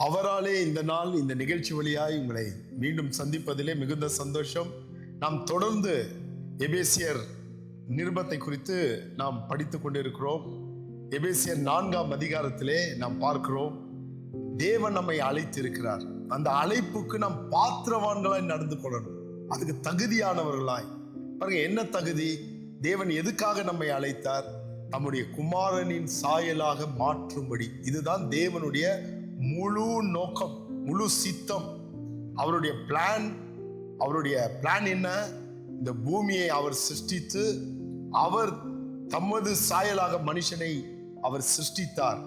அவராலே இந்த நாள் இந்த நிகழ்ச்சி வழியாய் உங்களை மீண்டும் சந்திப்பதிலே மிகுந்த சந்தோஷம். நாம் தொடர்ந்து எபேசியர் நிருபத்தை குறித்து நாம் படித்துக் கொண்டிருக்கிறோம். எபேசியர் 4ஆம் அதிகாரத்திலே நாம் பார்க்கிறோம், தேவன் நம்மை அழைத்திருக்கிறார். அந்த அழைப்புக்கு நாம் பாத்திரவான்களாய் நடந்து கொள்ளணும், அதுக்கு தகுதியானவர்களாய். பாருங்க, என்ன தகுதி? தேவன் எதுக்காக நம்மை அழைத்தார்? நம்முடைய குமாரனின் சாயலாக மாற்றும்படி. இதுதான் தேவனுடைய முழு நோக்கம், முழு சித்தம். அவருடைய பிளான் என்ன? இந்த பூமியை அவர் சிருஷ்டித்து அவர் தமது சாயலாக மனுஷனை அவர் சிருஷ்டித்தார்.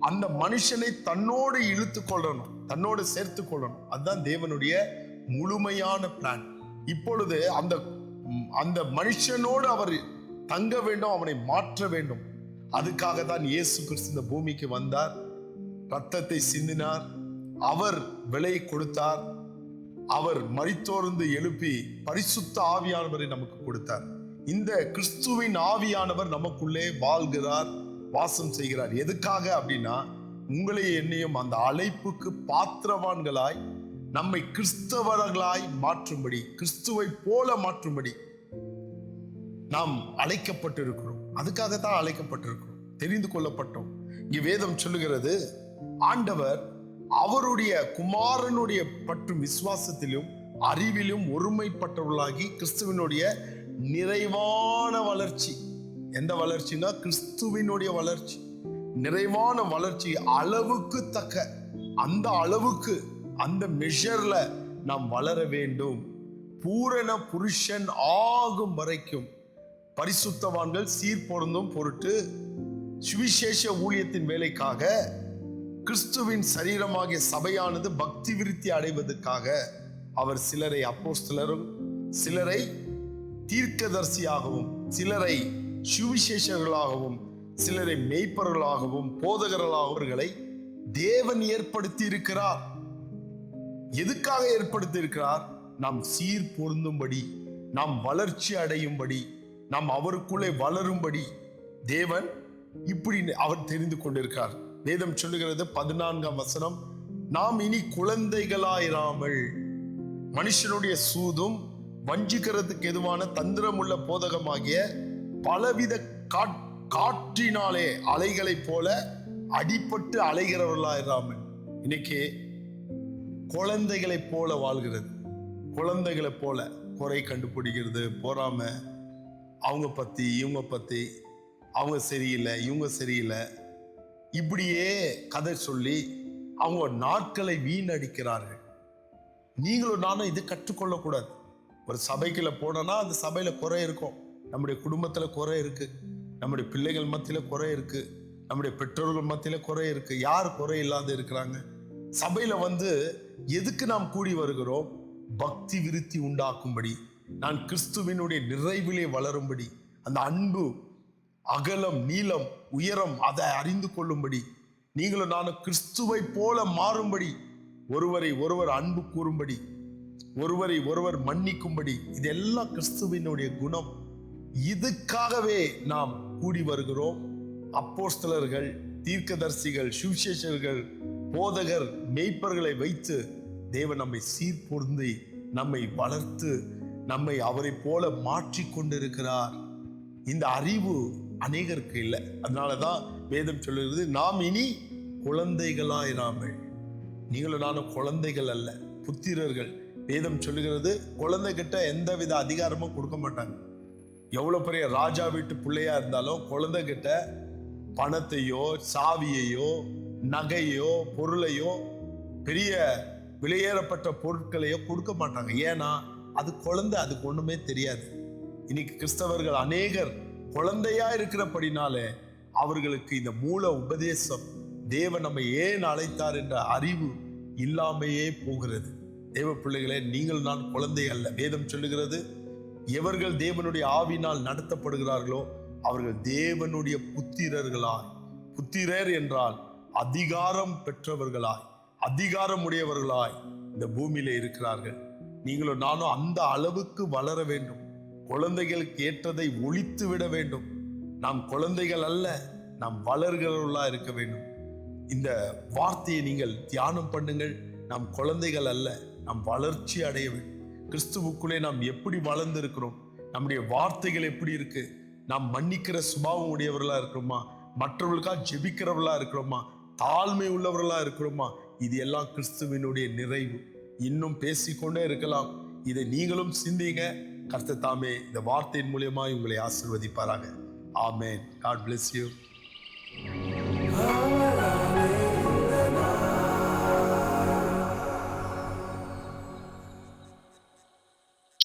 அந்த மனுஷனை தன்னோடு இழுத்து கொள்ளணும், தன்னோடு சேர்த்து கொள்ளணும். அதுதான் தேவனுடைய முழுமையான பிளான். இப்பொழுது அந்த மனுஷனோடு அவர் தங்க வேண்டும், அவனை மாற்ற வேண்டும். அதுக்காக தான் இயேசு கிறிஸ்து இந்த பூமிக்கு வந்தார், ரத்தத்தை சிந்தினார், அவர் விலை கொடுத்தார், அவர் மரித்தோர்ந்து எழுப்பி பரிசுத்த ஆவியானவரை நமக்கு கொடுத்தார். இந்த கிறிஸ்துவின் ஆவியானவர் நமக்குள்ளே வாழ்கிறார், வாசம் செய்கிறார். எதுக்காக அப்படின்னா, உங்களை என்னையும் அந்த அழைப்புக்கு பாத்திரவான்களாய், நம்மை கிறிஸ்தவர்களாய் மாற்றும்படி, கிறிஸ்துவை போல மாற்றும்படி நாம் அழைக்கப்பட்டிருக்கிறோம். அதுக்காகத்தான் அழைக்கப்பட்டிருக்கிறோம், தெரிந்து கொள்ளப்பட்டோம். இங்கே வேதம் சொல்லுகிறது, ஆண்டவர் அவருடைய குமாரனுடைய பற்றும் விசுவாசத்திலும் அறிவிலும் ஒருமைப்பட்டவர்களாகி கிறிஸ்துவினுடைய நிறைவான வளர்ச்சி. எந்த வளர்ச்சினா? கிறிஸ்துவினுடைய வளர்ச்சி, நிறைவான வளர்ச்சி. அளவுக்கு தக்க அந்த அளவுக்கு, அந்த மெஷர்ல நாம் வளர வேண்டும். பூரண புருஷன் ஆகும் வரைக்கும் பரிசுத்தவான்கள் சீர்பொருந்தும் பொருட்டு சுவிசேஷ ஊழியத்தின் வேலைக்காக கிறிஸ்துவின் சரீரமாகிய சபையானது பக்தி விருத்தி அடைவதற்காக அவர் சிலரை அப்போஸ்தலரும், சிலரை தீர்க்கதரிசியாகவும், சிலரை சுவிசேஷர்களாகவும், சிலரை மேய்ப்பர்களாகவும், போதகர்களாகவர்களை தேவன் ஏற்படுத்தி இருக்கிறார். எதுக்காக ஏற்படுத்தி இருக்கிறார்? நாம் சீர் பொருந்தும்படி, நாம் வளர்ச்சி அடையும்படி, நாம் அவருக்குள்ளே வளரும்படி தேவன் இப்படி அவர் தெரிந்து கொண்டிருக்கிறார். வேதம் சொல்லுகிறது 14ஆம் வசனம், நாம் இனி குழந்தைகளாயிராமல் மனுஷனுடைய சூதும் வஞ்சிக்கிறதுக்கு எதுவான தந்திரமுள்ள போதகமாகிய பலவித காற்றினாலே அலைகளைப் போல அடிபட்டு அலைகிறவர்களாயிராமல். இன்னைக்கு குழந்தைகளைப் போல வாழ்கிறது, குழந்தைகளைப் போல குறை கண்டுபிடிக்கிறது, பொறாம, அவங்க பத்தி இவங்க பத்தி, அவங்க சரியில்லை இவங்க சரியில்லை, இப்படியே கதை சொல்லி அவங்க நாட்களை வீணடிக்கிறார்கள். நீங்களும் நானும் இது கற்றுக்கொள்ளக்கூடாது. ஒரு சபைக்குள்ள போனோம்னா அந்த சபையில குறை இருக்கும், நம்முடைய குடும்பத்துல குறை இருக்கு, நம்முடைய பிள்ளைகள் மத்தியில குறை இருக்கு, நம்முடைய பெற்றோர்கள் மத்தியில குறை இருக்கு. யார் குறை இல்லாத இருக்கிறாங்க? சபையில எதுக்கு நாம் கூடி வருகிறோம்? பக்தி விருத்தி உண்டாக்கும்படி, நான் கிறிஸ்துவினுடைய நிறைவிலே வளரும்படி, அந்த அன்பு அகலம் நீளம் உயரம் அதை அறிந்து கொள்ளும்படி, நீங்களும் நானும் கிறிஸ்துவை போல மாறும்படி, ஒருவரை ஒருவர் அன்பு கூறும்படி, ஒருவரை ஒருவர் மன்னிக்கும்படி, இதெல்லாம் கிறிஸ்துவினுடைய குணம். இதுக்காகவே நாம் கூடி வருகிறோம். அப்போஸ்தலர்கள், தீர்க்கதரிசிகள், சுவிசேஷர்கள், போதகர், மேய்ப்பர்களை வைத்து தேவன் நம்மை சீர்பொருந்தி, நம்மை வளர்த்து, நம்மை அவரை போல மாற்றி கொண்டிருக்கிறார். இந்த அறிவு அநேகருக்கு இல்லை. அதனாலதான் வேதம் சொல்லுகிறது, நாம் இனி குழந்தைகளாயிராமல். நீங்களும் நானும் குழந்தைகள் அல்ல, புத்திரர்கள். வேதம் சொல்லுகிறது, குழந்தைகிட்ட எந்தவித அதிகாரமும் கொடுக்க மாட்டாங்க. எவ்வளவு பெரிய ராஜா வீட்டு பிள்ளையா இருந்தாலும் குழந்தைகிட்ட பணத்தையோ சாவியையோ நகையோ பொருளையோ பெரிய விலையேறப்பட்ட பொருட்களையோ கொடுக்க மாட்டாங்க. ஏன்னா அது குழந்தை, அதுக்கு ஒண்ணுமே தெரியாது. இன்னைக்கு கிறிஸ்தவர்கள் அநேகர் குழந்தையா இருக்கிறபடினாலே அவர்களுக்கு இந்த மூல உபதேசம், தேவன் நம்மை ஏன் அழைத்தார் என்ற அறிவு இல்லாமையே போகிறது. தேவ பிள்ளைகளே, நீங்கள் நான் குழந்தை அல்ல. வேதம் சொல்லுகிறது, எவர்கள் தேவனுடைய ஆவினால் நடத்தப்படுகிறார்களோ அவர்கள் தேவனுடைய புத்திரர்களாய், புத்திரர் என்றால் அதிகாரம் பெற்றவர்களாய், அதிகாரம் உடையவர்களாய் இந்த பூமியில இருக்கிறார்கள். நீங்களும் நானும் அந்த அளவுக்கு வளர வேண்டும். குழந்தைகளுக்கு ஏற்றதை ஒழித்து விட வேண்டும். நாம் குழந்தைகள் அல்ல, நாம் வளர்கிறவர்களா இருக்க வேண்டும். இந்த வார்த்தையை நீங்கள் தியானம் பண்ணுங்கள். நாம் குழந்தைகள் அல்ல, நாம் வளர்ச்சி அடைய வேண்டும். கிறிஸ்துவுக்குள்ளே நாம் எப்படி வளர்ந்து இருக்கிறோம், நம்முடைய வார்த்தைகள் எப்படி இருக்கு, நாம் மன்னிக்கிற சுபாவம் உடையவர்களா இருக்கிறோமா, மற்றவர்களுக்காக ஜெபிக்கிறவர்களா இருக்கிறோமா, தாழ்மை உள்ளவர்களா இருக்கிறோமா, இது எல்லாம் கிறிஸ்துவினுடைய நிறைவு. இன்னும் பேசிக்கொண்டே இருக்கலாம். இதை நீங்களும் சிந்திங்க. கர்த்தர் தாமே இந்த வார்த்தையின் மூலியமாய் உங்களை ஆசீர்வதிப்பாராக. ஆமென். God bless you.